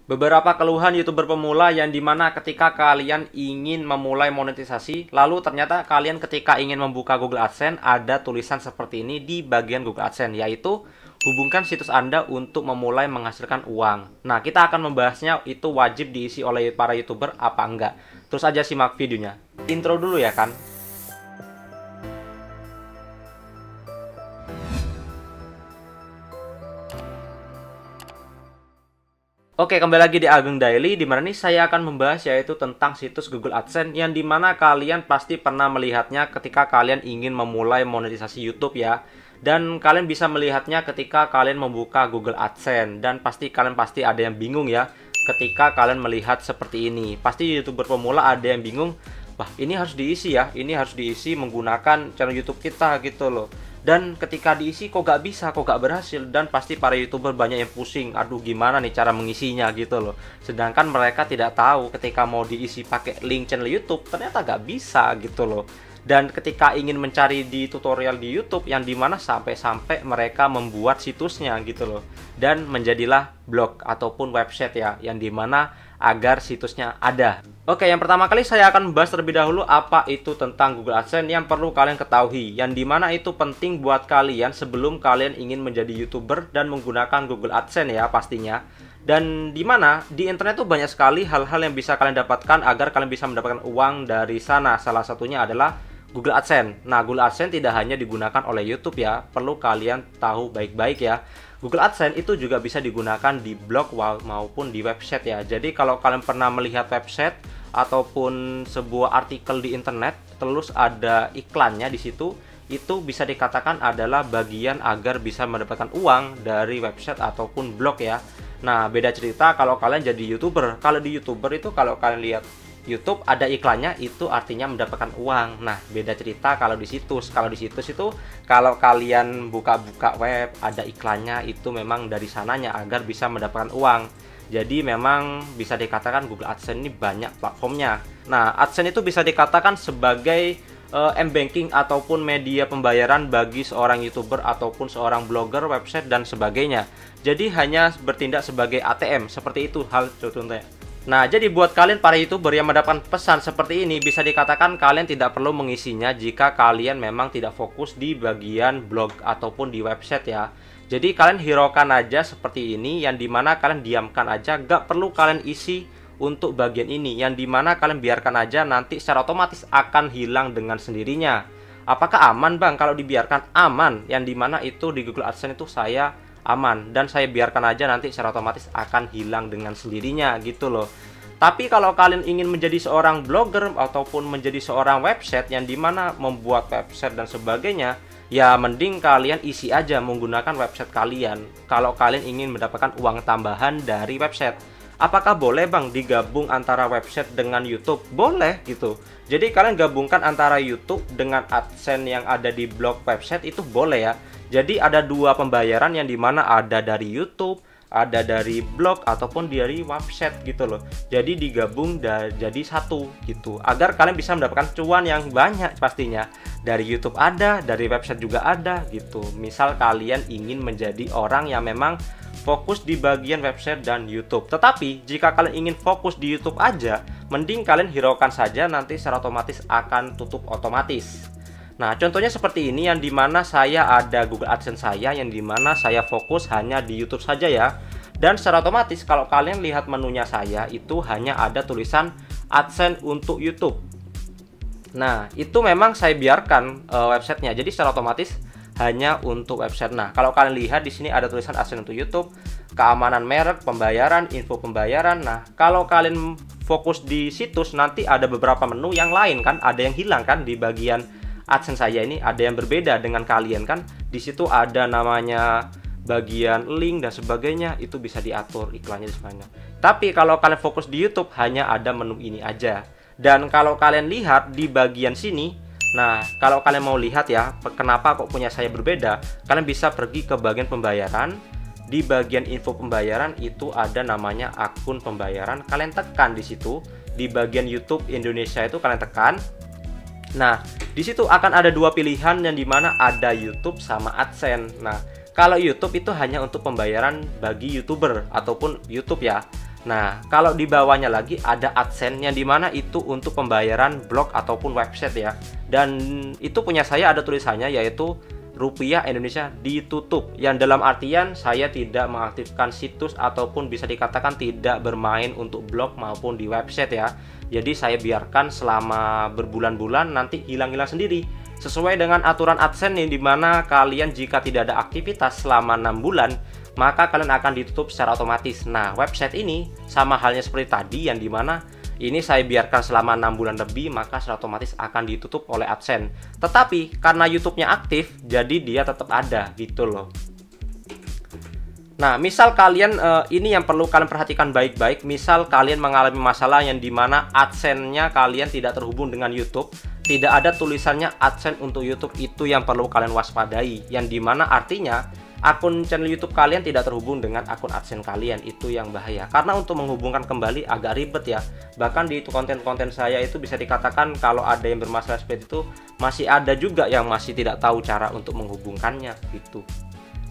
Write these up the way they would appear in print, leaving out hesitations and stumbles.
Beberapa keluhan YouTuber pemula yang dimana ketika kalian ingin memulai monetisasi, lalu ternyata kalian ketika ingin membuka Google AdSense ada tulisan seperti ini di bagian Google AdSense, yaitu hubungkan situs Anda untuk memulai menghasilkan uang. Nah, kita akan membahasnya itu wajib diisi oleh para YouTuber apa enggak. Terus aja simak videonya. Intro dulu ya kan. Oke, kembali lagi di Ageng Daily, di mana nih saya akan membahas yaitu tentang situs Google AdSense yang dimana kalian pasti pernah melihatnya ketika kalian ingin memulai monetisasi YouTube ya. Dan kalian bisa melihatnya ketika kalian membuka Google AdSense, dan kalian pasti ada yang bingung ya ketika kalian melihat seperti ini. Pasti YouTuber pemula ada yang bingung, wah ini harus diisi ya, ini harus diisi menggunakan channel YouTube kita gitu loh. Dan ketika diisi kok gak bisa, kok gak berhasil. Dan pasti para YouTuber banyak yang pusing, aduh gimana nih cara mengisinya gitu loh. Sedangkan mereka tidak tahu ketika mau diisi pakai link channel YouTube ternyata gak bisa gitu loh. Dan ketika ingin mencari di tutorial di YouTube yang dimana sampai-sampai mereka membuat situsnya gitu loh. Dan menjadilah blog ataupun website ya, yang dimana agar situsnya ada. Oke, yang pertama kali saya akan membahas terlebih dahulu apa itu tentang Google AdSense yang perlu kalian ketahui, yang dimana itu penting buat kalian sebelum kalian ingin menjadi YouTuber dan menggunakan Google AdSense ya pastinya. Dan dimana di internet tuh banyak sekali hal-hal yang bisa kalian dapatkan agar kalian bisa mendapatkan uang dari sana. Salah satunya adalah Google AdSense. Nah, Google AdSense tidak hanya digunakan oleh YouTube ya, perlu kalian tahu baik-baik ya. Google AdSense itu juga bisa digunakan di blog maupun di website ya. Jadi kalau kalian pernah melihat website ataupun sebuah artikel di internet terus ada iklannya di situ, itu bisa dikatakan adalah bagian agar bisa mendapatkan uang dari website ataupun blog ya. Nah, beda cerita kalau kalian jadi YouTuber. Kalau di YouTuber itu kalau kalian lihat YouTube ada iklannya itu artinya mendapatkan uang. Nah, beda cerita kalau di situs. Kalau di situs itu kalau kalian buka-buka web ada iklannya itu memang dari sananya agar bisa mendapatkan uang. Jadi memang bisa dikatakan Google AdSense ini banyak platformnya. Nah, AdSense itu bisa dikatakan sebagai m-banking ataupun media pembayaran bagi seorang YouTuber ataupun seorang blogger, website dan sebagainya. Jadi hanya bertindak sebagai ATM, seperti itu hal contohnya. Nah, jadi buat kalian para YouTuber yang mendapatkan pesan seperti ini, bisa dikatakan kalian tidak perlu mengisinya jika kalian memang tidak fokus di bagian blog ataupun di website ya. Jadi kalian hiraukan aja seperti ini, yang dimana kalian diamkan aja, gak perlu kalian isi untuk bagian ini, yang dimana kalian biarkan aja nanti secara otomatis akan hilang dengan sendirinya. Apakah aman bang? Kalau dibiarkan aman, yang dimana itu di Google AdSense itu saya aman dan saya biarkan aja nanti secara otomatis akan hilang dengan sendirinya gitu loh. Tapi kalau kalian ingin menjadi seorang blogger ataupun menjadi seorang website yang dimana membuat website dan sebagainya, ya mending kalian isi aja menggunakan website kalian kalau kalian ingin mendapatkan uang tambahan dari website. Apakah boleh bang digabung antara website dengan YouTube? Boleh gitu. Jadi kalian gabungkan antara YouTube dengan AdSense yang ada di blog website itu boleh ya. Jadi ada dua pembayaran yang dimana ada dari YouTube, ada dari blog ataupun dari website gitu loh. Jadi digabung jadi satu gitu, agar kalian bisa mendapatkan cuan yang banyak pastinya. Dari YouTube ada, dari website juga ada gitu. Misal kalian ingin menjadi orang yang memang fokus di bagian website dan YouTube. Tetapi jika kalian ingin fokus di YouTube aja, mending kalian hiraukan saja, nanti secara otomatis akan tutup otomatis. Nah, contohnya seperti ini, yang dimana saya ada Google AdSense saya, yang dimana saya fokus hanya di YouTube saja ya. Dan secara otomatis kalau kalian lihat menunya saya itu hanya ada tulisan AdSense untuk YouTube. Nah, itu memang saya biarkan websitenya. Jadi secara otomatis hanya untuk website. Nah, kalau kalian lihat di sini ada tulisan AdSense untuk YouTube, keamanan merek, pembayaran, info pembayaran. Nah, kalau kalian fokus di situs nanti ada beberapa menu yang lain kan, ada yang hilang kan di bagian AdSense saya ini, ada yang berbeda dengan kalian kan. Di situ ada namanya bagian link dan sebagainya, itu bisa diatur iklannya dan sebagainya. Tapi kalau kalian fokus di YouTube hanya ada menu ini aja. Dan kalau kalian lihat di bagian sini, nah kalau kalian mau lihat ya kenapa kok punya saya berbeda, kalian bisa pergi ke bagian pembayaran. Di bagian info pembayaran itu ada namanya akun pembayaran, kalian tekan di situ. Di bagian YouTube Indonesia itu kalian tekan. Nah, di situ akan ada dua pilihan yang dimana ada YouTube sama AdSense. Nah, kalau YouTube itu hanya untuk pembayaran bagi YouTuber ataupun YouTube ya. Nah, kalau di bawahnya lagi ada AdSense yang dimana itu untuk pembayaran blog ataupun website ya. Dan itu punya saya ada tulisannya yaitu rupiah Indonesia ditutup. Yang dalam artian saya tidak mengaktifkan situs ataupun bisa dikatakan tidak bermain untuk blog maupun di website ya. Jadi saya biarkan selama berbulan-bulan nanti hilang-hilang sendiri. Sesuai dengan aturan AdSense yang dimana kalian jika tidak ada aktivitas selama 6 bulan maka kalian akan ditutup secara otomatis. Nah, website ini sama halnya seperti tadi yang dimana ini saya biarkan selama 6 bulan lebih, maka secara otomatis akan ditutup oleh AdSense. Tetapi karena YouTube-nya aktif, jadi dia tetap ada gitu loh. Nah, misal kalian ini yang perlu kalian perhatikan baik-baik. Misal kalian mengalami masalah yang dimana AdSense-nya kalian tidak terhubung dengan YouTube, tidak ada tulisannya AdSense untuk YouTube, itu yang perlu kalian waspadai. Yang dimana artinya akun channel YouTube kalian tidak terhubung dengan akun AdSense kalian, itu yang bahaya. Karena untuk menghubungkan kembali agak ribet ya. Bahkan di konten-konten saya itu bisa dikatakan kalau ada yang bermasalah seperti itu, masih ada juga yang masih tidak tahu cara untuk menghubungkannya gitu.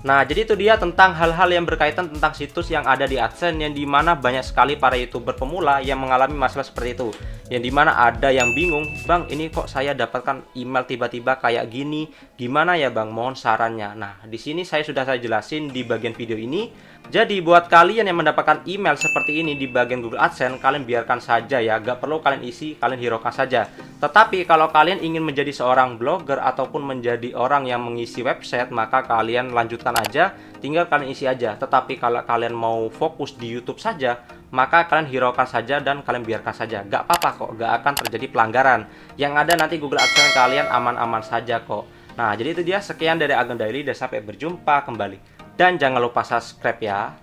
Nah, jadi itu dia tentang hal-hal yang berkaitan tentang situs yang ada di AdSense, yang dimana banyak sekali para YouTuber pemula yang mengalami masalah seperti itu. Yang dimana ada yang bingung, "Bang, ini kok saya dapatkan email tiba-tiba kayak gini, gimana ya Bang, mohon sarannya." Nah, di sini saya jelasin di bagian video ini. Jadi buat kalian yang mendapatkan email seperti ini di bagian Google AdSense, kalian biarkan saja ya, gak perlu kalian isi, kalian hiraukan saja. Tetapi kalau kalian ingin menjadi seorang blogger ataupun menjadi orang yang mengisi website, maka kalian lanjutkan aja, tinggal kalian isi aja. Tetapi kalau kalian mau fokus di YouTube saja, maka kalian hiraukan saja dan kalian biarkan saja. Gak apa-apa kok, gak akan terjadi pelanggaran. Yang ada nanti Google AdSense kalian aman-aman saja kok. Nah, jadi itu dia, sekian dari Ageng Daily dan sampai berjumpa kembali. Dan jangan lupa subscribe ya.